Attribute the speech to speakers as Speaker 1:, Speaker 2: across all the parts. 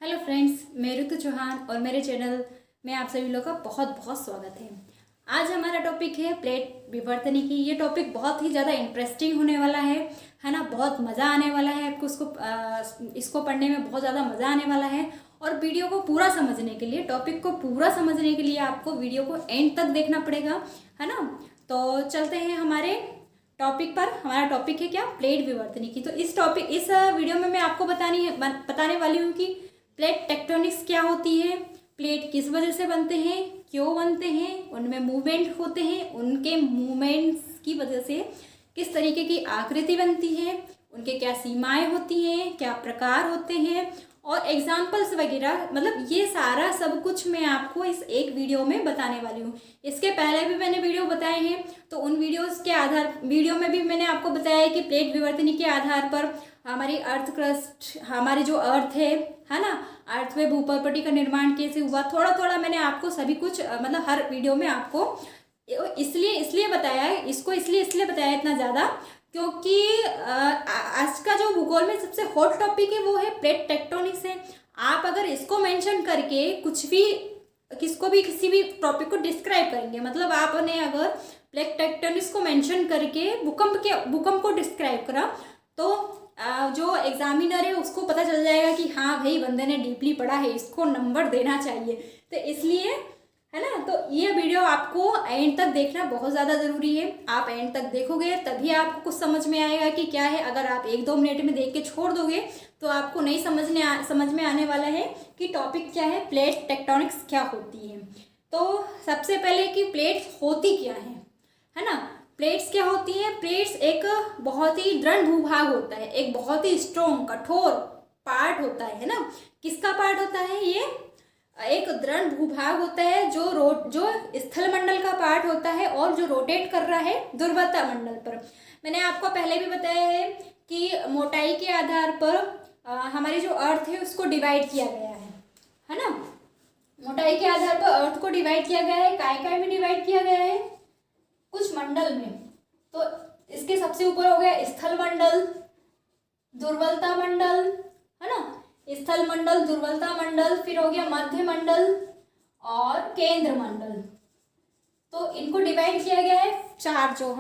Speaker 1: Hello friends, मैं ऋतु चौहान और मेरे चैनल में आप सभी लोगों का बहुत बहुत स्वागत है। आज हमारा टॉपिक है प्लेट विवर्तनिकी। ये टॉपिक बहुत ही ज़्यादा इंटरेस्टिंग होने वाला है ना। बहुत मज़ा आने वाला है आपको इसको पढ़ने में बहुत ज़्यादा मज़ा आने वाला है। और वीडियो को पूरा समझने के लिए, टॉपिक को पूरा समझने के लिए आपको वीडियो को एंड तक देखना पड़ेगा, है ना। तो चलते हैं हमारे टॉपिक पर। हमारा टॉपिक है क्या? प्लेट विवर्तनिकी। तो इस वीडियो में मैं आपको बताने वाली हूँ कि प्लेट टेक्टोनिक्स क्या होती है, प्लेट किस वजह से बनते हैं, क्यों बनते हैं, उनमें मूवमेंट होते हैं, उनके मूवमेंट्स की वजह से किस तरीके की आकृति बनती है, उनके क्या सीमाएं होती हैं, क्या प्रकार होते हैं और एग्जाम्पल्स वगैरह, मतलब ये सारा सब कुछ मैं आपको इस एक वीडियो में बताने वाली हूँ। इसके पहले भी मैंने वीडियो बताए हैं, तो उन वीडियो में भी मैंने आपको बताया है कि प्लेट विवर्तनिकी के आधार पर हमारी अर्थ क्रस्ट, हमारी जो अर्थ है ना, अर्थ में भूपर्पटी का निर्माण कैसे हुआ, थोड़ा थोड़ा मैंने आपको सभी कुछ मतलब हर वीडियो में आपको इसलिए बताया है। इसलिए बताया इतना ज़्यादा क्योंकि आज का जो भूगोल में सबसे हॉट टॉपिक है वो है प्लेट टेक्टोनिक्स है। आप अगर इसको मेंशन करके किसी भी टॉपिक को डिस्क्राइब करेंगे, मतलब आपने अगर प्लेट टेक्टोनिक्स को मेंशन करके भूकंप को डिस्क्राइब करा, तो जो एग्जामिनर है उसको पता चल जाएगा कि हाँ भाई, बंदे ने डीपली पढ़ा है, इसको नंबर देना चाहिए। तो इसलिए, है ना, तो ये वीडियो आपको एंड तक देखना बहुत ज़्यादा ज़रूरी है। आप एंड तक देखोगे तभी आपको कुछ समझ में आएगा कि क्या है। अगर आप 1-2 मिनट में देख के छोड़ दोगे तो आपको नहीं समझ में आने वाला है कि टॉपिक क्या है, प्लेट टेक्टोनिक्स क्या होती है। तो सबसे पहले कि प्लेट्स होती क्या है ना। प्लेट्स क्या होती हैं? प्लेट्स एक बहुत ही दृढ़ भूभाग होता है, एक बहुत ही स्ट्रॉन्ग कठोर पार्ट होता है ना। किसका पार्ट होता है? ये एक दृढ़ भूभाग होता है जो स्थल मंडल का पार्ट होता है और जो रोटेट कर रहा है ध्रुवता मंडल पर। मैंने आपको पहले भी बताया है कि मोटाई के आधार पर हमारी जो अर्थ है उसको डिवाइड किया गया है ना। मोटाई के आधार पर अर्थ को डिवाइड किया गया है। काय में डिवाइड किया गया है? कुछ मंडल में। तो इसके सबसे ऊपर हो गया स्थल मंडल, दुर्बलता मंडल, है ना। स्थल मंडल, दुर्बलता मंडल, फिर हो गया मध्य मंडल और केंद्र मंडल। तो इनको डिवाइड किया गया है चार जो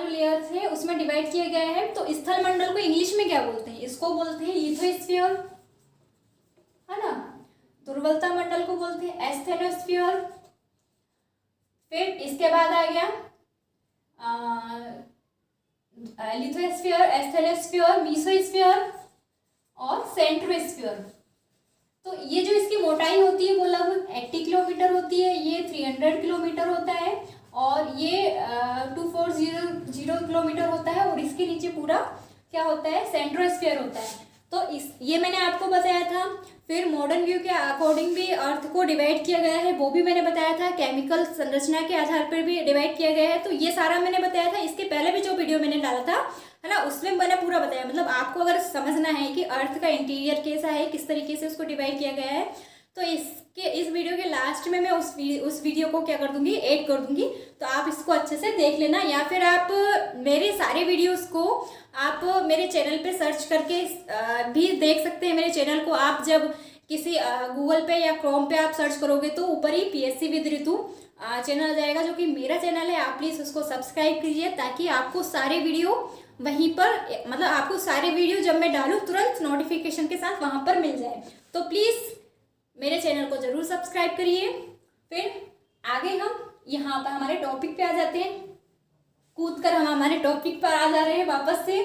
Speaker 1: लेयर्स है उसमें डिवाइड किया गया है। तो स्थल मंडल को इंग्लिश में क्या बोलते हैं? इसको बोलते हैं लिथोस्फीयर, है ना। दुर्बलता मंडल को बोलते हैं एस्थेनोस्फीयर। फिर इसके बाद आ गया लिथोस्फीयर, एस्थेनोस्फीयर, मीसोस्फीयर और सेंट्रोस्फीयर। तो ये जो इसकी मोटाई होती है वो लगभग 80 किलोमीटर होती है, ये 300 किलोमीटर होता है और ये 2400 किलोमीटर होता है और इसके नीचे पूरा क्या होता है? सेंट्रोस्फीयर होता है। तो ये मैंने आपको बताया था। फिर मॉडर्न व्यू के अकॉर्डिंग भी अर्थ को डिवाइड किया गया है, वो भी मैंने बताया था। केमिकल संरचना के आधार पर भी डिवाइड किया गया है, तो ये सारा मैंने बताया था। इसके पहले भी जो वीडियो मैंने डाला था, है ना, उसमें मैंने पूरा बताया। मतलब आपको अगर समझना है कि अर्थ का इंटीरियर कैसा है, किस तरीके से उसको डिवाइड किया गया है, तो इस वीडियो के लास्ट में मैं उस वीडियो को क्या कर दूंगी, ऐड कर दूंगी। तो आप इसको अच्छे से देख लेना, या फिर आप मेरे सारे वीडियोस को आप मेरे चैनल पे सर्च करके भी देख सकते हैं। मेरे चैनल को आप जब किसी गूगल पे या क्रोम पे आप सर्च करोगे तो ऊपर ही PSC विद ऋतु चैनल आ जाएगा, जो कि मेरा चैनल है। आप प्लीज़ उसको सब्सक्राइब कीजिए ताकि आपको सारे वीडियो वहीं पर, मतलब आपको सारे वीडियो जब मैं डालूँ तुरंत नोटिफिकेशन के साथ वहाँ पर मिल जाए। तो प्लीज़ मेरे चैनल को ज़रूर सब्सक्राइब करिए। फिर आगे हम यहाँ पर हमारे टॉपिक पे आ जाते हैं। कूद कर हम हमारे टॉपिक पर आ जा रहे हैं वापस से।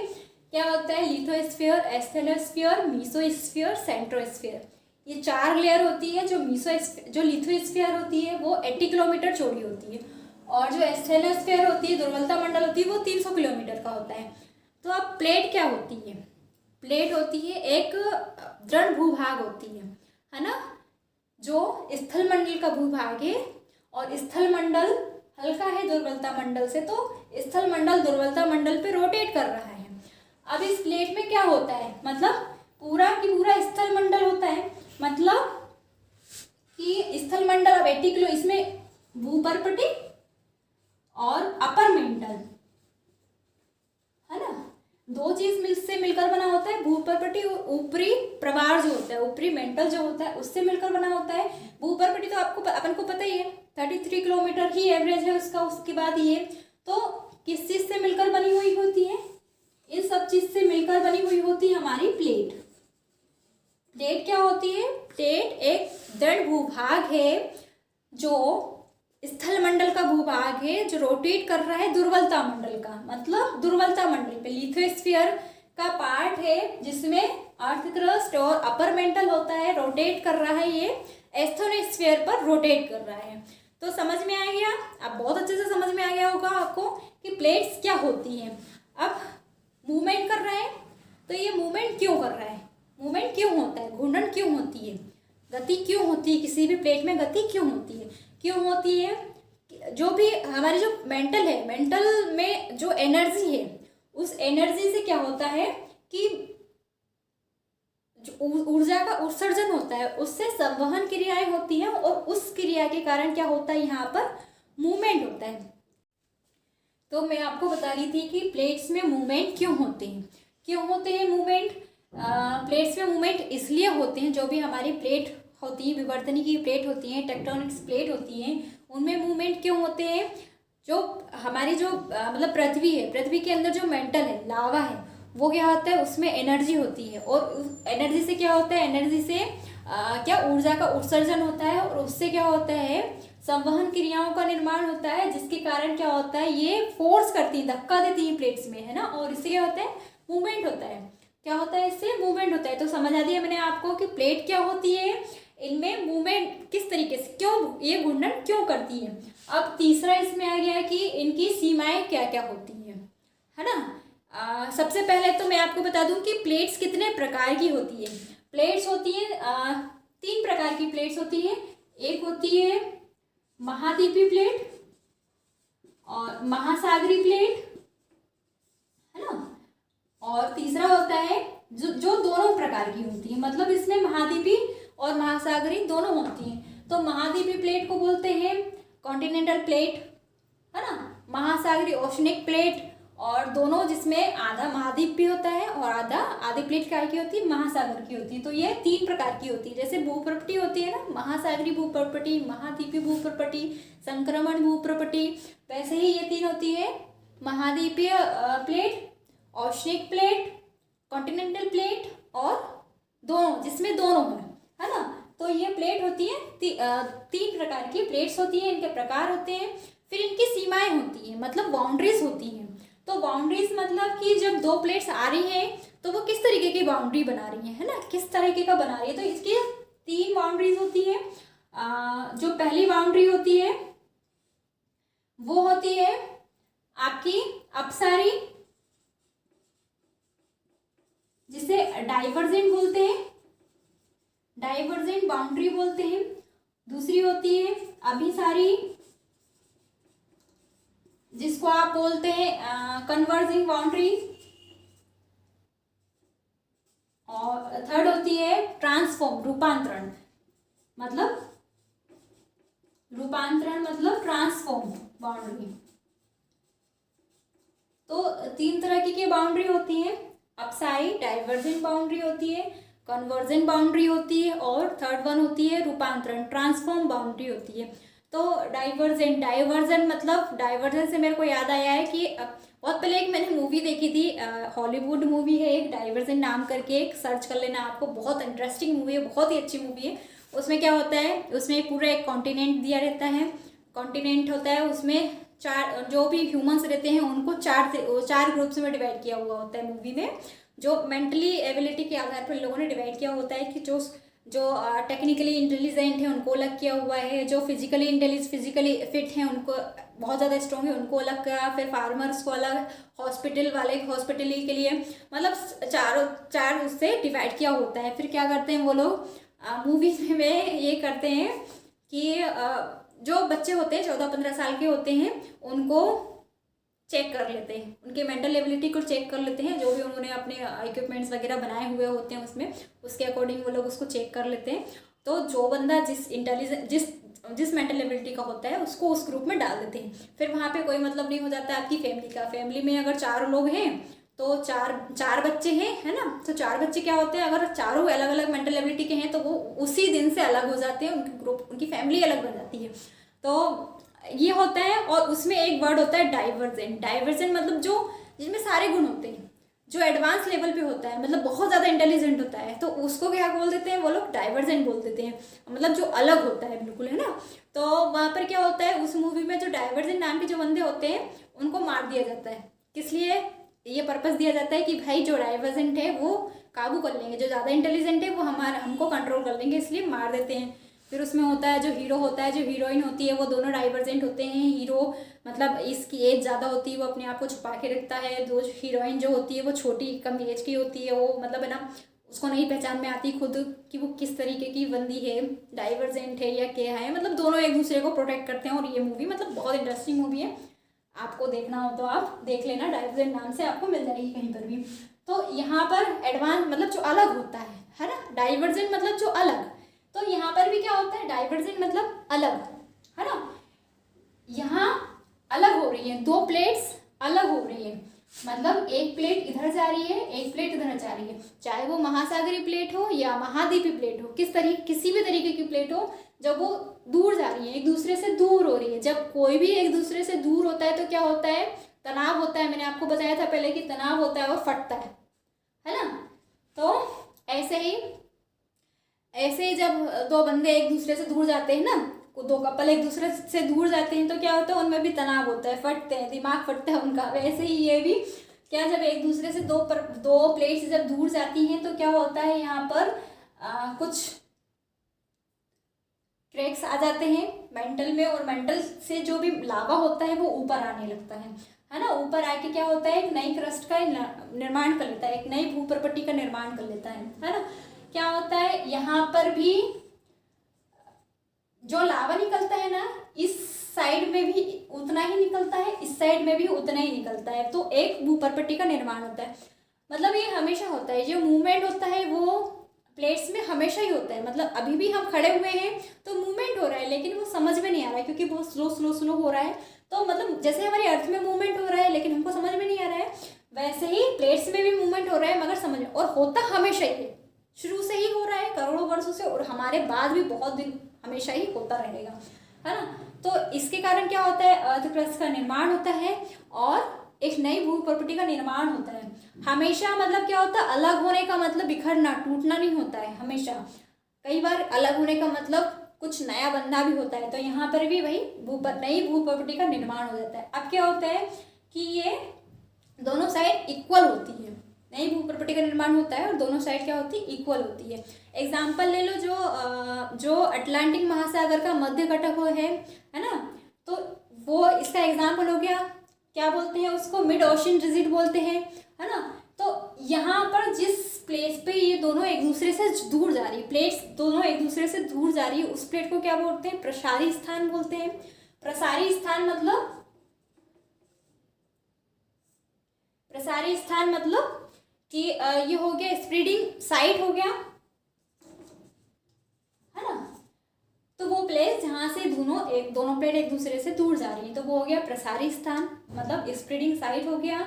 Speaker 1: क्या होता है? Lithosphere, asthenosphere, mesosphere, centrosphere. ये 4 लेयर होती है। जो लिथोस्फीयर होती है वो 80 किलोमीटर चौड़ी होती है और जो एस्थेनोस्फीयर होती है, दुर्बलता मंडल होती है, वो 300 किलोमीटर का होता है। तो अब प्लेट क्या होती है? प्लेट होती है एक दृढ़ भूभाग होती है ना। जो स्थल मंडल का भूभाग है और स्थल मंडल हल्का है दुर्बलता मंडल से, तो स्थल मंडल दुर्बलता मंडल पे रोटेट कर रहा है। अब इस प्लेट में क्या होता है? मतलब पूरा की पूरा स्थल मंडल होता है, मतलब कि स्थल मंडल अब 80 किलो, इसमें भूपर्पटी और अपर मेंटल, है ना, दो चीज से मिलकर बना होता है। भूपर्पटी ऊपरी प्रवार जो होता है, ऊपरी मेंटल जो होता है उससे मिलकर बना होता है। भूपर्पटी तो आपको अपन को पता ही है 33 किलोमीटर ही एवरेज है उसका। उसके बाद ये तो किस चीज से मिलकर बनी हुई होती है, इन सब चीज से मिलकर बनी हुई होती है हमारी प्लेट। प्लेट क्या होती है, प्लेट एक दृढ़ भूभाग है जो स्थल मंडल का भूभाग है जो रोटेट कर रहा है दुर्बलता मंडल का, मतलब दुर्बलता मंडल पे लिथोस्फीयर का पार्ट है जिसमें अर्थ क्रस्ट और अपर मेंटल होता है, रोटेट कर रहा है, ये एस्थोनोस्फीयर पर रोटेट कर रहा है। तो समझ में आ गया, अब बहुत अच्छे से समझ में आ गया होगा आपको कि प्लेट्स क्या होती हैं। अब मूवमेंट कर रहा है तो ये मूवमेंट क्यों कर रहा है, मूवमेंट क्यों होता है, घूर्णन क्यों होती है, गति क्यों होती है, किसी भी प्लेट में गति क्यों होती है, क्यों होती है। जो भी हमारी जो मेंटल है, मेंटल में जो एनर्जी है उस एनर्जी से क्या होता है कि जो ऊर्जा का उत्सर्जन होता है उससे संवहन क्रियाएं होती हैं और उस क्रिया के कारण क्या होता है, यहाँ पर मूवमेंट होता है। तो मैं आपको बता रही थी कि प्लेट्स में मूवमेंट क्यों होते हैं, क्यों होते हैं मूवमेंट। प्लेट्स में मूवमेंट इसलिए होते हैं, जो भी हमारी प्लेट होती है, विवर्तनी की प्लेट होती हैं, टेक्टोनिक्स प्लेट होती हैं, उनमें मूवमेंट क्यों होते हैं। जो हमारी जो मतलब पृथ्वी है, पृथ्वी के अंदर जो मेंटल है, लावा है, वो क्या होता है, उसमें एनर्जी होती है और उस एनर्जी से क्या होता है, एनर्जी से क्या ऊर्जा का उत्सर्जन होता है और उससे क्या होता है, संवहन क्रियाओं का निर्माण होता है, जिसके कारण क्या होता है, ये फोर्स करती है, धक्का देती है प्लेट्स में, है ना, और इससे क्या होता है, मूवमेंट होता है। क्या होता है, इससे मूवमेंट होता है। तो समझ आ दिया मैंने आपको कि प्लेट क्या होती है, इनमें मूवमेंट किस तरीके से, क्यों ये घूर्णन क्यों करती है। अब तीसरा इसमें आ गया कि इनकी सीमाएं क्या क्या होती हैं, है ना। सबसे पहले तो मैं आपको बता दूं कि प्लेट्स कितने प्रकार की होती है। प्लेट्स होती है 3 प्रकार की प्लेट्स होती है। एक होती है महाद्वीपीय प्लेट और महासागरीय प्लेट, है ना, और तीसरा होता है जो दोनों प्रकार की होती है, मतलब इसमें महाद्वीपीय और महासागरीय दोनों होती हैं। तो महाद्वीपीय प्लेट को बोलते हैं कॉन्टिनेंटल प्लेट, है ना, महासागरीय ओशनिक प्लेट, और दोनों जिसमें आधा महाद्वीप भी होता है और आधी प्लेट क्या की होती है, महासागर की होती है। तो ये 3 प्रकार की होती है। जैसे भूप्रपटी होती है ना, महासागरीय भूप्रपटी, महाद्वीपीय भूप्रपटी, संक्रमण भूप्रपटी, वैसे ही ये 3 होती है, महाद्वीपीय plate, oceanic plate, continental plate, और दोनों जिसमें दोनों है ना। तो ये प्लेट होती है 3 प्रकार की प्लेट्स होती है, इनके प्रकार होते हैं। फिर इनकी सीमाएं होती हैं, मतलब बाउंड्रीज होती हैं। तो बाउंड्रीज मतलब कि जब 2 प्लेट्स आ रही हैं तो वो किस तरीके की बाउंड्री बना रही हैं, है ना, किस तरीके का बना रही है। तो इसकी 3 बाउंड्रीज होती है। जो पहली बाउंड्री होती है वो होती है आपकी अपसारी, जिसे डाइवर्जेंट बोलते हैं, डाइवर्जेंट बाउंड्री बोलते हैं। दूसरी होती है अभिसारी, जिसको आप बोलते हैं कन्वर्जिंग बाउंड्री, और थर्ड होती है ट्रांसफॉर्म, रूपांतरण मतलब ट्रांसफॉर्म बाउंड्री। तो 3 तरह की बाउंड्री होती है, अपसारी, डाइवर्जेंट बाउंड्री होती है, कन्वर्जेंट बाउंड्री होती है, और थर्ड वन होती है रूपांतरण, ट्रांसफॉर्म बाउंड्री होती है। तो डाइवर्जन मतलब, डाइवर्जन से मेरे को याद आया है कि बहुत पहले एक मैंने मूवी देखी थी, हॉलीवुड मूवी है एक, डाइवर्जन नाम करके, एक सर्च कर लेना आपको, बहुत इंटरेस्टिंग मूवी है, बहुत ही अच्छी मूवी है। उसमें क्या होता है, उसमें पूरा एक कॉन्टिनेंट दिया रहता है, कॉन्टिनेंट होता है, उसमें 4 जो भी ह्यूमंस रहते हैं उनको 4 ग्रुप्स में डिवाइड किया हुआ होता है मूवी में। जो मेंटली एबिलिटी के आधार पर लोगों ने डिवाइड किया होता है कि जो टेक्निकली इंटेलिजेंट है उनको अलग किया हुआ है, जो फिजिकली फिट हैं, उनको बहुत ज़्यादा स्ट्रॉन्ग है उनको अलग किया, फिर फार्मर्स को अलग, हॉस्पिटल वाले हॉस्पिटली के लिए, मतलब चार उससे डिवाइड किया होता है। फिर क्या करते हैं वो लोग मूवीज में ये करते हैं कि जो बच्चे होते हैं 14-15 साल के होते हैं उनको चेक कर लेते हैं, उनके मेंटल एबिलिटी को चेक कर लेते हैं, जो भी उन्होंने अपने इक्विपमेंट्स वगैरह बनाए हुए होते हैं उसमें, उसके अकॉर्डिंग वो लोग उसको चेक कर लेते हैं। तो जो बंदा जिस मेंटल एबिलिटी का होता है उसको उस ग्रुप में डाल देते हैं। फिर वहाँ पे कोई मतलब नहीं हो जाता है आपकी फैमिली का। फैमिली में अगर 4 लोग हैं तो चार चार बच्चे हैं, है ना। तो चार बच्चे क्या होते हैं, अगर चारों अलग अलग मेंटल एबिलिटी के हैं तो वो उसी दिन से अलग हो जाते हैं, उनकी ग्रुप, उनकी फैमिली अलग बन जाती है। तो ये होता है। और उसमें एक वर्ड होता है डाइवर्जेंट। डाइवर्जेंट मतलब जो जिसमें सारे गुण होते हैं, जो एडवांस लेवल पे होता है, मतलब बहुत ज़्यादा इंटेलिजेंट होता है, तो उसको क्या बोल देते हैं वो लोग, डाइवर्जेंट बोल देते हैं, मतलब जो अलग होता है बिल्कुल, है ना। तो वहाँ पर क्या होता है, उस मूवी में जो डाइवर्जेंट नाम के जो बंदे होते हैं उनको मार दिया जाता है। किस लिए ये पर्पस दिया जाता है कि भाई जो डाइवर्जेंट है वो काबू कर लेंगे, जो ज़्यादा इंटेलिजेंट है वो हमको कंट्रोल कर लेंगे, इसलिए मार देते हैं। फिर उसमें होता है जो हीरो होता है, जो हीरोइन होती है, वो दोनों डाइवर्जेंट होते हैं। हीरो मतलब इसकी एज ज़्यादा होती है, वो अपने आप को छुपा के रखता है। जो हीरोइन जो होती है वो छोटी कम एज की होती है, वो मतलब है ना, उसको नहीं पहचान में आती खुद कि वो किस तरीके की बंदी है, डाइवर्जेंट है या क्या है। मतलब दोनों एक दूसरे को प्रोटेक्ट करते हैं। और ये मूवी मतलब बहुत इंटरेस्टिंग मूवी है, आपको देखना हो तो आप देख लेना, डाइवर्जेंट नाम से आपको मिल जाएगी कहीं पर भी। तो यहाँ पर एडवांस मतलब जो अलग होता है ना, डाइवर्जेंट मतलब जो अलग। तो यहाँ पर भी क्या होता है, डाइवर्जेंट मतलब अलग, है ना। यहाँ अलग हो रही है, दो प्लेट्स अलग हो रही है, मतलब एक प्लेट इधर जा रही है, एक प्लेट इधर जा रही है। चाहे वो महासागरीय प्लेट हो या महाद्वीपीय प्लेट हो, किसी भी तरीके की प्लेट हो, जब वो दूर जा रही है, एक दूसरे से दूर हो रही है। जब कोई भी एक दूसरे से दूर होता है तो क्या होता है, तनाव होता है। मैंने आपको बताया था पहले कि तनाव होता है और फटता है ना। तो ऐसे ही जब दो बंदे एक दूसरे से दूर जाते हैं ना, दो कपल एक दूसरे से दूर जाते हैं तो क्या होता है, उनमें भी तनाव होता है, फटते हैं, दिमाग फटता है उनका। वैसे ही ये भी क्या, जब एक दूसरे से दो प्लेट्स जब दूर जाती हैं तो क्या होता है, यहाँ पर कुछ क्रैक्स आ जाते हैं मेंटल में, और मेंटल से जो भी लावा होता है वो ऊपर आने लगता है ना। ऊपर आके क्या होता है, एक नई क्रस्ट का निर्माण कर लेता है, एक नई भूप्रपट्टी का निर्माण कर लेता है ना। क्या होता है, यहाँ पर भी जो लावा निकलता है ना, इस साइड में भी उतना ही निकलता है, इस साइड में भी उतना ही निकलता है, तो एक भूप्रपट्टी का निर्माण होता है। मतलब ये हमेशा होता है, जो मूवमेंट होता है वो प्लेट्स में हमेशा ही होता है। मतलब अभी भी हम खड़े हुए हैं तो मूवमेंट हो रहा है, लेकिन वो समझ में नहीं आ रहा है क्योंकि बहुत स्लो हो रहा है। तो मतलब जैसे हमारे अर्थ में मूवमेंट हो रहा है लेकिन हमको समझ में नहीं आ रहा है, वैसे ही प्लेट्स में भी मूवमेंट हो रहा है, मगर समझ में, और होता हमेशा ही है, शुरू से ही हो रहा है करोड़ों वर्षों से, और हमारे बाद भी बहुत दिन हमेशा ही होता रहेगा, है ना। तो इसके कारण क्या होता है, अर्थ क्रस्ट का निर्माण होता है और एक नई भू प्रॉपर्टी का निर्माण होता है। हमेशा मतलब क्या होता है, अलग होने का मतलब बिखरना, टूटना नहीं होता है हमेशा। कई बार अलग होने का मतलब कुछ नया बनना भी होता है। तो यहाँ पर भी वही नई भू प्रॉपर्टी का निर्माण हो जाता है। अब क्या होता है कि ये दोनों साइड इक्वल होती है, नई भू प्रॉपर्टी का निर्माण होता है और दोनों साइड क्या होती है, इक्वल होती है। एग्जाम्पल ले लो, जो अटलांटिक महासागर का मध्य घटक है ना, तो वो इसका एग्जाम्पल हो गया। क्या बोलते हैं उसको, मिड ओशन रिजिड बोलते हैं, है ना। तो यहाँ पर जिस प्लेस पे ये दोनों एक दूसरे से दूर जा रही है, प्लेट्स दोनों एक दूसरे से दूर जा रही है, उस प्लेट को क्या बोलते हैं, प्रसारी स्थान बोलते हैं। प्रसारी स्थान मतलब कि ये हो गया स्प्रेडिंग साइट हो गया, है ना। तो वो प्लेस जहाँ से दोनों प्लेट एक दूसरे से दूर जा रही है, तो वो हो गया प्रसारी स्थान, मतलब स्प्रेडिंग साइट हो गया,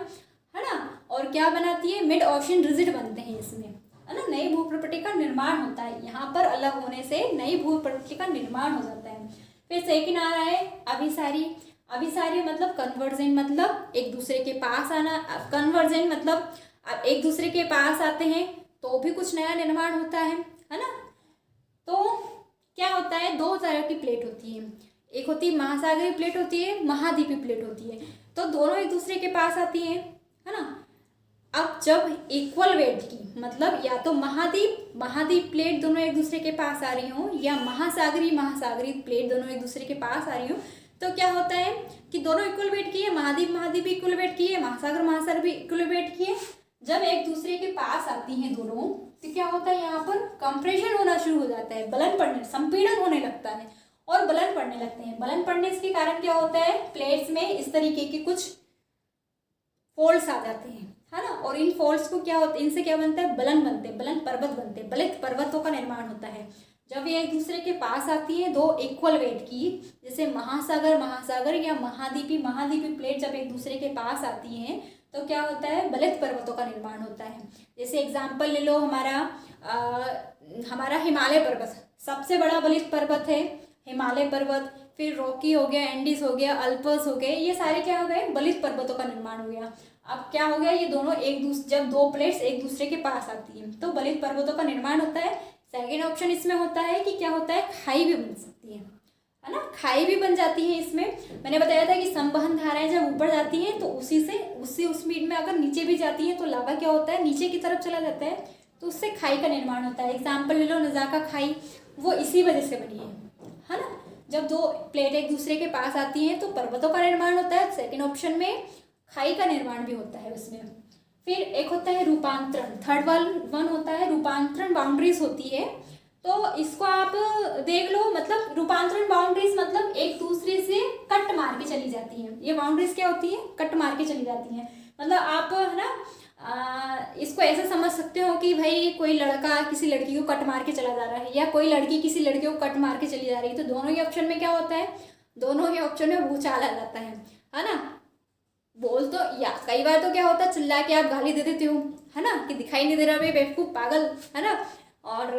Speaker 1: है ना। और क्या बनाती है, मिड ओशन रिजिड बनते हैं इसमें, है ना। नई भू प्रॉपर्टी का निर्माण होता है, यहाँ पर अलग होने से नई भू प्रॉपर्टी का निर्माण हो जाता है। फिर सेकंड आ रहा है अभिसारी। अभिसारी मतलब कन्वर्जेंट, मतलब एक दूसरे के पास आना। कन्वर्जेंट मतलब एक दूसरे के पास आते हैं तो भी कुछ नया निर्माण होता है ना। तो क्या होता है, दो तरह की प्लेट होती है, एक होती है महासागरीय प्लेट होती है, महाद्वीपीय प्लेट होती है। तो दोनों एक दूसरे के पास आती हैं, है ना। अब जब इक्वल वेट की, मतलब या तो महाद्वीप प्लेट दोनों एक दूसरे के पास आ रही हो, या महासागरीय प्लेट दोनों एक दूसरे के पास आ रही हो, तो क्या होता है कि दोनों इक्वल वेट की है, महाद्वीप इक्वल वेट की है, महासागर भी इक्वल वेट की है। जब एक दूसरे के पास आती हैं दोनों, तो क्या होता है, यहाँ पर कंप्रेशन होना शुरू हो जाता है, बलन पड़ने, संपीड़न होने लगता है और बलन पड़ने लगते हैं। बलन पड़ने के कारण क्या होता है, प्लेट्स में इस तरीके के कुछ फोल्ड्स आ जाते हैं, है ना। और इन फोल्ड्स को क्या होता है, इनसे क्या बनता है, बलन पर्वत बनते हैं, बलित पर्वतों का निर्माण होता है। जब ये एक दूसरे के पास आती है दो इक्वल वेट की, जैसे महासागर या महाद्वीपी प्लेट जब एक दूसरे के पास आती हैं तो क्या होता है, बलित पर्वतों का निर्माण होता है। जैसे एग्जाम्पल ले लो, हमारा हिमालय पर्वत सबसे बड़ा बलित पर्वत है, हिमालय पर्वत। फिर रॉकी हो गया, एंडीज हो गया, अल्पर्स हो गए, ये सारे क्या हो गए, बलित पर्वतों का निर्माण हो गया। अब क्या हो गया, ये दोनों जब दो प्लेट्स एक दूसरे के पास आती हैं तो बलित पर्वतों का निर्माण होता है। सेकेंड ऑप्शन इसमें होता है कि क्या होता है, खाई भी बन सकती है ना, खाई भी बन जाती है। इसमें मैंने बताया था कि संवहन धाराएं जब ऊपर जाती हैं तो उसी स्पीड में अगर नीचे भी जाती हैं तो लावा क्या होता है, नीचे की तरफ चला जाता है, तो उससे खाई का निर्माण होता है। एग्जाम्पल ले लो, नजाका खाई, वो इसी वजह से बनी है ना। जब दो प्लेट एक दूसरे के पास आती हैं तो पर्वतों का निर्माण होता है। सेकेंड ऑप्शन में खाई का निर्माण भी होता है उसमें। फिर एक होता है रूपांतरण, थर्ड वन होता है रूपांतरण, बाउंड्रीज होती है। तो इसको आप देख लो, मतलब रूपांतरण बाउंड्रीज मतलब एक दूसरे से कट मार के चली जाती हैं। ये बाउंड्रीज क्या होती है, कट मार के चली जाती हैं। मतलब आप है ना इसको ऐसे समझ सकते हो कि भाई कोई लड़का किसी लड़की को कट मार के चला जा रहा है, या कोई लड़की किसी लड़के को कट मार के चली जा रही है, तो दोनों ही ऑप्शन में क्या होता है, दोनों ही ऑप्शन में भूचाल आ जाता है ना। बोल तो या कई बार तो क्या होता है, चिल्ला के आप गाली दे देते हो, है ना, कि दिखाई नहीं दे रहा भाई बेवकूफ पागल, है ना, और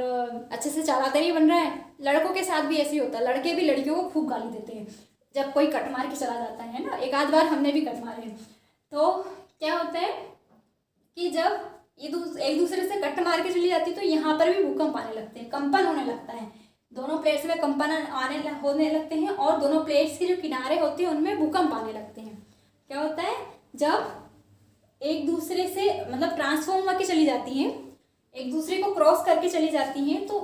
Speaker 1: अच्छे से चलाते नहीं बन रहा है। लड़कों के साथ भी ऐसे ही होता है, लड़के भी लड़कियों को खूब गाली देते हैं जब कोई कट मार के चला जाता है ना। एक आध बार हमने भी कट मारे। तो क्या होता है कि जब एक दूसरे से कट मार के चली जाती है तो यहाँ पर भी भूकंप आने लगते हैं, कंपन होने लगता है, दोनों प्लेट्स में कंपन होने लगते हैं, और दोनों प्लेट्स के जो किनारे होते हैं उनमें भूकंप आने लगते हैं। क्या होता है, जब एक दूसरे से मतलब ट्रांसफॉर्म होकर चली जाती हैं, एक दूसरे को क्रॉस करके चली जाती हैं, तो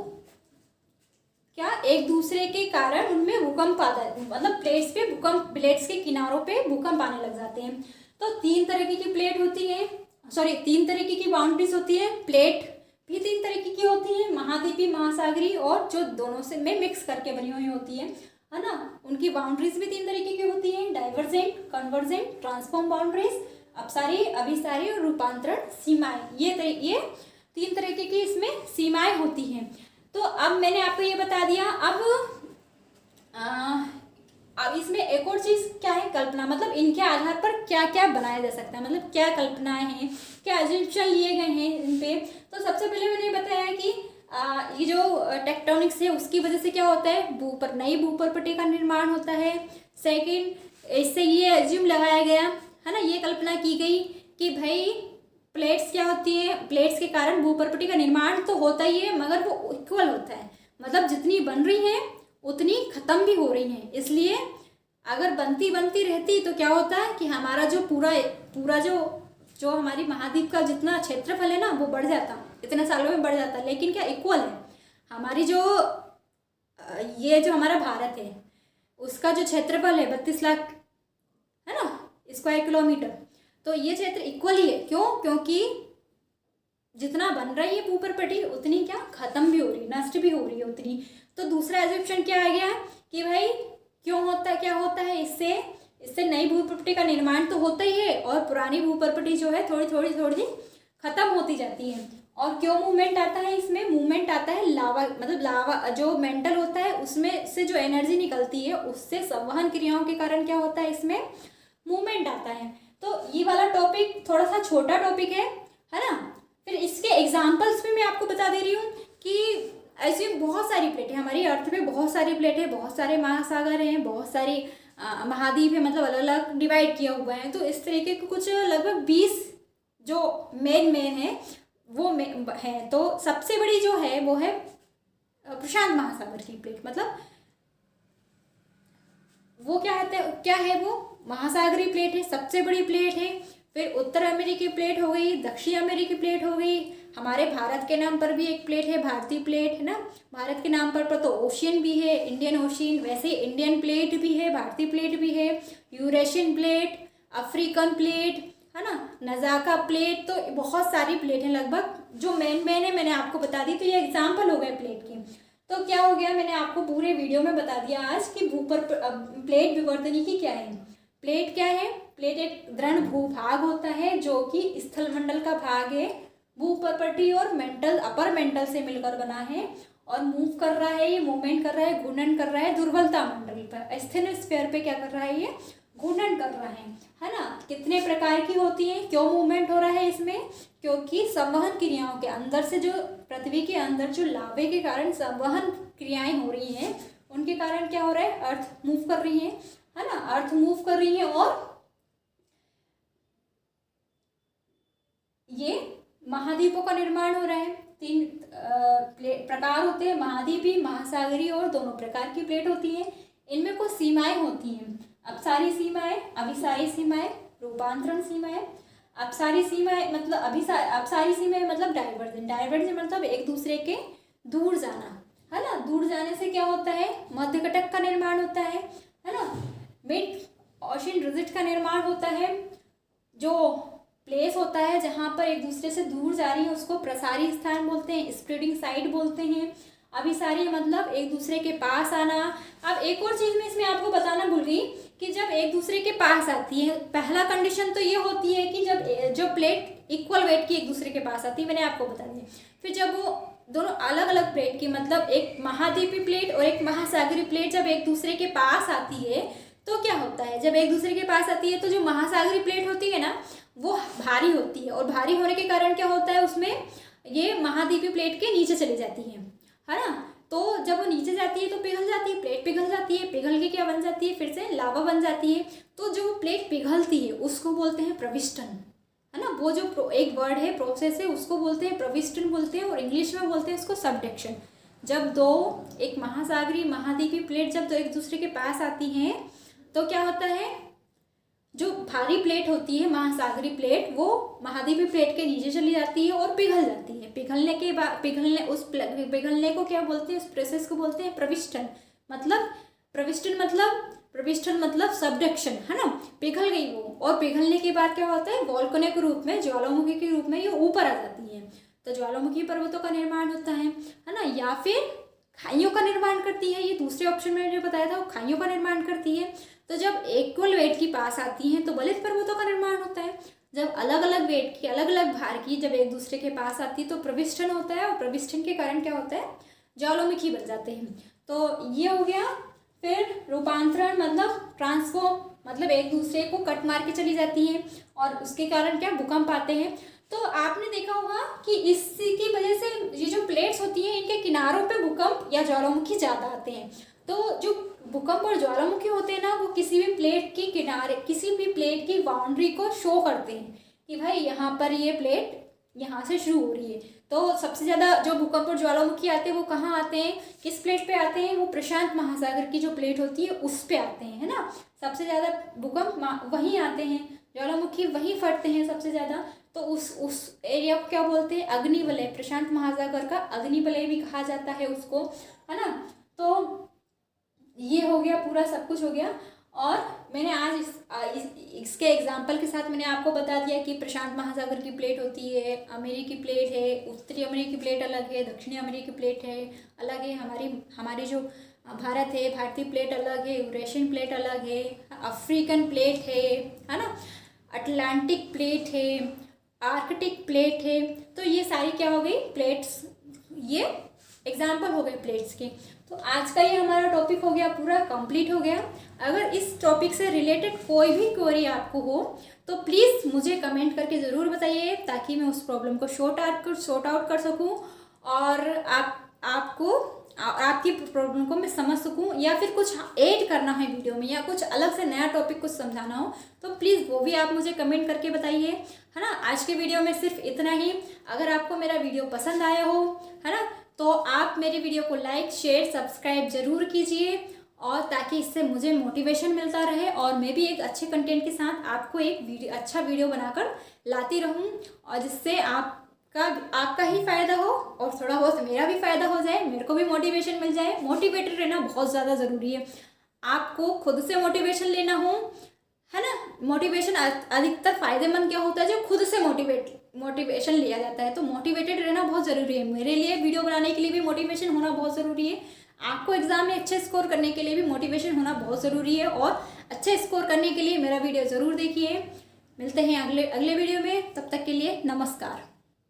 Speaker 1: क्या एक दूसरे के कारण उनमें भूकंप आता है, मतलब प्लेट्स पे भूकंप, प्लेट्स के किनारों पे भूकंप आने लग जाते हैं। तो तीन तरीके की प्लेट होती है, तीन तरीके की बाउंड्रीज होती है। प्लेट भी तीन तरीके की होती है, महाद्वीपीय, महासागरीय, और जो दोनों से में मिक्स करके बनी हुई होती है ना। उनकी बाउंड्रीज भी तीन तरीके की होती हैं, डाइवर्जेंट, कन्वर्जेंट, ट्रांसफॉर्म बाउंड्रीज, अपसारी, अभिसारी और रूपांतरण सीमाएं। ये तीन तरीके की इसमें सीमाएं होती हैं। तो अब मैंने आपको ये बता दिया। अब इसमें एक और चीज़ क्या है, कल्पना, मतलब इनके आधार पर क्या क्या बनाया जा सकता है, मतलब क्या कल्पनाएं हैं, क्या एजम्पशन लिए गए हैं इन पे। तो सबसे पहले मैंने बताया कि ये जो टेक्टोनिक्स है उसकी वजह से क्या होता है, नई भूप्रपट्टी का निर्माण होता है। सेकंड, इससे ये एज्यूम लगाया गया है ना, ये कल्पना की गई कि भाई प्लेट्स क्या होती हैं, प्लेट्स के कारण भूप्रपट्टी का निर्माण तो होता ही है, मगर वो इक्वल होता है, मतलब जितनी बन रही हैं उतनी ख़त्म भी हो रही हैं। इसलिए अगर बनती रहती तो क्या होता है कि हमारा जो पूरा जो हमारी महाद्वीप का जितना क्षेत्रफल है ना वो बढ़ जाता, इतने सालों में बढ़ जाता। लेकिन क्या इक्वल है, हमारी ये जो हमारा भारत है उसका जो क्षेत्रफल है 32 लाख है ना स्क्वायर किलोमीटर, तो ये क्षेत्र इक्वल ही है। क्यों? क्योंकि जितना बन रही है भूप्रपट्टी उतनी क्या खत्म भी हो रही है, नष्ट भी हो रही है उतनी। तो दूसरा एजम्पशन क्या आ गया कि भाई क्या होता है, इससे नई भूप्रपट्टी का निर्माण तो होता ही है, और पुरानी भूप्रपट्टी जो है थोड़ी थोड़ी खत्म होती जाती है। और क्यों मूवमेंट आता है, इसमें मूवमेंट आता है लावा, मतलब लावा जो मेंटल होता है उसमें से जो एनर्जी निकलती है उससे संवहन क्रियाओं के कारण क्या होता है, इसमें मूवमेंट आता है। तो ये वाला टॉपिक थोड़ा सा छोटा टॉपिक है ना। फिर इसके एग्जाम्पल्स में मैं आपको बता दे रही हूँ कि ऐसी बहुत सारी प्लेट है हमारी अर्थ में, बहुत सारी प्लेट है, बहुत सारे महासागर हैं, बहुत सारी महाद्वीप है, मतलब अलग अलग डिवाइड किया हुआ है। तो इस तरीके के कुछ लगभग 20 जो मेन है वो है। तो सबसे बड़ी जो है वो है प्रशांत महासागर की प्लेट, मतलब वो क्या है वो महासागरीय प्लेट है, सबसे बड़ी प्लेट है। फिर उत्तर अमेरिकी प्लेट हो गई, दक्षिण अमेरिकी प्लेट हो गई, हमारे भारत के नाम पर भी एक प्लेट है भारतीय प्लेट, है ना। भारत के नाम पर तो ओशियन भी है, इंडियन ओशियन, वैसे ही इंडियन प्लेट भी है, भारतीय प्लेट भी है, यूरेशियन प्लेट, अफ्रीकन प्लेट, है ना, नजाका प्लेट। तो बहुत सारी प्लेट हैं लगभग, जो मेन है मैंने आपको बता दी। तो ये एग्जाम्पल हो गए प्लेट के। तो क्या हो गया, मैंने आपको पूरे वीडियो में बता दिया आज कि प्लेट विवर्तनिकी क्या है। प्लेट क्या है, प्लेट एक दृढ़ भूभाग होता है जो कि स्थल मंडल का भाग है, भूप्रपट्टी और अपर मेंटल से मिलकर बना है, और मूव कर रहा है, ये मूवमेंट कर रहा है, घूर्णन कर रहा है दुर्बलता मंडल पर, स्थिर स्फीयर पे क्या कर रहा है, ये घूर्णन कर रहा है ना। कितने प्रकार की होती है, क्यों मूवमेंट हो रहा है इसमें, क्योंकि संवहन क्रियाओं के अंदर से जो पृथ्वी के अंदर जो लावे के कारण संवहन क्रियाएं हो रही हैं, उनके कारण क्या हो रहा है, अर्थ मूव कर रही है ना, अर्थ मूव कर रही है। और ये महाद्वीपों का निर्माण हो रहा है। 3 प्रकार होते हैं, महाद्वीपी, महासागरीय और दोनों प्रकार की प्लेट होती हैं। इनमें कुछ सीमाएं होती हैं, अपसारी सीमाएं, अभिसारी सीमाएं, रूपांतरण सीमाएं। अपसारी सीमाएं मतलब अपसारी सीमाएं मतलब डाइवर्जेंट। डाइवर्जेंट मतलब एक दूसरे के दूर जाना, है ना। दूर जाने से क्या होता है, मध्य कटक का निर्माण होता है ना। मिड ओशन रिजिट का निर्माण होता है। जो प्लेस होता है जहाँ पर एक दूसरे से दूर जा रही है उसको प्रसारी स्थान बोलते हैं, स्प्रेडिंग साइड बोलते हैं। अभिसारी मतलब एक दूसरे के पास आना। अब एक और चीज़ मैं इसमें आपको बताना भूल गई कि जब एक दूसरे के पास आती है, पहला कंडीशन तो ये होती है कि जब जो प्लेट इक्वल वेट की एक दूसरे के पास आती है, मैंने आपको बता दिया। फिर जब वो दोनों अलग अलग प्लेट की, मतलब एक महाद्वीपीय प्लेट और एक महासागरीय प्लेट जब एक दूसरे के पास आती है तो क्या होता है, जब एक दूसरे के पास आती है तो जो महासागरीय प्लेट होती है ना वो भारी होती है, और भारी होने के कारण क्या होता है, उसमें ये महाद्वीपीय प्लेट के नीचे चली जाती है ना। तो जब वो नीचे जाती है तो पिघल जाती है, प्लेट पिघल जाती है, पिघल के क्या बन जाती है, फिर से लावा बन जाती है। तो जो प्लेट पिघलती है उसको बोलते हैं प्रविष्टन, है ना। वो जो एक वर्ड है, प्रोसेस है, उसको बोलते हैं प्रविष्टन बोलते हैं, और इंग्लिश में बोलते हैं उसको सबडक्शन। जब एक महासागरीय महाद्वीपीय प्लेट जब एक दूसरे के पास आती हैं तो क्या होता है, जो भारी प्लेट होती है महासागरीय प्लेट वो महाद्वीपीय प्लेट के नीचे चली जाती है और पिघल जाती है। पिघलने के बाद पिघलने को क्या बोलते हैं, उस प्रोसेस को बोलते हैं प्रविष्टन। प्रविष्टन मतलब सबडक्शन, है ना। पिघल गई वो, और पिघलने के बाद क्या होता है, वोल्केनो के रूप में, ज्वालामुखी के रूप में ये ऊपर आ जाती है। तो ज्वालामुखी पर्वतों का निर्माण होता है ना। या फिर खाइयों का निर्माण करती है, ये दूसरे ऑप्शन में जो बताया था वो खाइयों का निर्माण करती है। तो जब इक्वल वेट की पास आती हैं तो बलित पर्वतों का निर्माण होता है। जब अलग अलग वेट की, अलग अलग भार की जब एक दूसरे के पास आती है तो प्रविष्टन होता है, और प्रविष्टन के कारण क्या होता है, ज्वालामुखी बन जाते हैं। तो ये हो गया। फिर रूपांतरण मतलब ट्रांसफॉर्म, मतलब एक दूसरे को कट मार के चली जाती हैं, और उसके कारण क्या, भूकंप आते हैं। तो आपने देखा होगा कि इसकी वजह से ये जो प्लेट्स होती हैं इनके किनारों पे भूकंप या ज्वालामुखी ज़्यादा आते हैं। तो जो भूकंप और ज्वालामुखी होते हैं ना, वो किसी भी प्लेट के किनारे, किसी भी प्लेट की बाउंड्री को शो करते हैं कि भाई यहाँ पर ये प्लेट यहाँ से शुरू हो रही है। तो सबसे ज़्यादा जो भूकंप और ज्वालामुखी आते हैं वो कहाँ आते हैं, किस प्लेट पे आते हैं, वो प्रशांत महासागर की जो प्लेट होती है उस पे आते हैं, है ना। सबसे ज़्यादा भूकंप वहीं आते हैं, ज्वालामुखी वहीं फटते हैं सबसे ज़्यादा। तो उस एरिया को क्या बोलते हैं, अग्निवलय। प्रशांत महासागर का अग्निवलय भी कहा जाता है उसको, है ना। तो ये हो गया, पूरा सब कुछ हो गया। और मैंने आज इसके एग्जाम्पल के साथ मैंने आपको बता दिया कि प्रशांत महासागर की प्लेट होती है, अमेरिकी प्लेट है, उत्तरी अमेरिकी प्लेट अलग है, दक्षिणी अमेरिकी प्लेट है अलग है, हमारी जो भारत है, भारतीय प्लेट अलग है, यूरेशियन प्लेट अलग है, अफ्रीकन प्लेट है ना, अटलांटिक प्लेट है, आर्कटिक प्लेट है। तो ये सारी क्या हो गई, प्लेट्स, ये एग्जाम्पल हो गए प्लेट्स के। तो आज का ये हमारा टॉपिक हो गया, पूरा कंप्लीट हो गया। अगर इस टॉपिक से रिलेटेड कोई भी क्वेरी आपको हो तो प्लीज़ मुझे कमेंट करके ज़रूर बताइए, ताकि मैं उस प्रॉब्लम को सॉर्ट आउट कर सकूं, और आपकी प्रॉब्लम को मैं समझ सकूं, या फिर कुछ ऐड करना है वीडियो में, या कुछ अलग से नया टॉपिक कुछ समझाना हो तो प्लीज़ वो भी आप मुझे कमेंट करके बताइए, है ना। आज के वीडियो में सिर्फ इतना ही। अगर आपको मेरा वीडियो पसंद आया हो, है ना, तो आप मेरे वीडियो को लाइक, शेयर, सब्सक्राइब जरूर कीजिए, और ताकि इससे मुझे मोटिवेशन मिलता रहे, और मैं भी एक अच्छे कंटेंट के साथ आपको एक अच्छा वीडियो बनाकर लाती रहूं, और जिससे आपका ही फ़ायदा हो और थोड़ा बहुत मेरा भी फ़ायदा हो जाए, मेरे को भी मोटिवेशन मिल जाए। मोटिवेटेड रहना बहुत ज़्यादा ज़रूरी है। आपको खुद से मोटिवेशन लेना हो, है ना। मोटिवेशन अधिकतर फ़ायदेमंद क्या होता है, जो खुद से मोटिवेशन लिया जाता है। तो मोटिवेटेड रहना बहुत ज़रूरी है। मेरे लिए वीडियो बनाने के लिए भी मोटिवेशन होना बहुत ज़रूरी है। आपको एग्जाम में अच्छे स्कोर करने के लिए भी मोटिवेशन होना बहुत ज़रूरी है, और अच्छे स्कोर करने के लिए मेरा वीडियो ज़रूर देखिए। मिलते हैं अगले वीडियो में, तब तक के लिए नमस्कार।